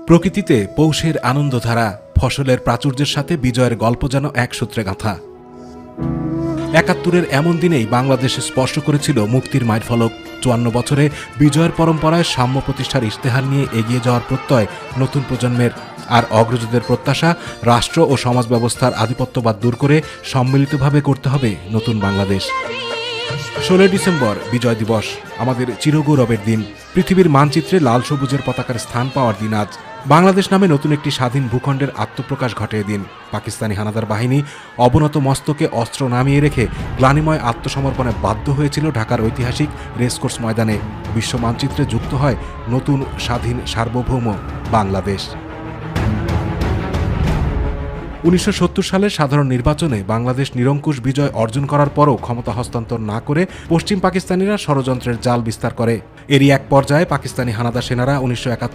প্রকৃতিতে পৌষের আনন্দধারা, ফসলের প্রাচুর্যের সাথে বিজয়ের গল্প যেন এক সূত্রে গাঁথা। ৭১-এর এমন দিনেই বাংলাদেশ স্পর্শ করেছিল মুক্তির মাইল ফলক। ৫৪ বছরে বিজয়ের পরম্পরায় সাম্য প্রতিষ্ঠার ইশতেহার নিয়ে এগিয়ে যাওয়ার প্রত্যয় নতুন প্রজন্মের। আর অগ্রজদের প্রত্যাশা, রাষ্ট্র ও সমাজ ব্যবস্থার আধিপত্যবাদ দূর করে সম্মিলিতভাবে করতে হবে নতুন বাংলাদেশ। ১৬ ডিসেম্বর বিজয় দিবস, আমাদের চিরগৌরবের দিন। পৃথিবীর মানচিত্রে লাল সবুজের পতাকার স্থান পাওয়ার দিন আজ। বাংলাদেশ নামে নতুন একটি স্বাধীন ভূখণ্ডের আত্মপ্রকাশ ঘটে এদিন। পাকিস্তানি হানাদার বাহিনী অবনত মস্তকে অস্ত্র নামিয়ে রেখে গ্লানিময় আত্মসমর্পণে বাধ্য হয়েছিল ঢাকার ঐতিহাসিক রেসকোর্স ময়দানে। বিশ্ব মানচিত্রে যুক্ত হয় নতুন স্বাধীন সার্বভৌম বাংলাদেশ। ১৯৭০ সালের সাধারণ নির্বাচনে বাংলাদেশ নিরঙ্কুশ বিজয় অর্জন করার পরও ক্ষমতা হস্তান্তর না করে পশ্চিম পাকিস্তানিরা ষড়যন্ত্রের জাল বিস্তার করে। এরই এক পর্যায়ে পাকিস্তানি হানাদার সেনারা ১৯৭১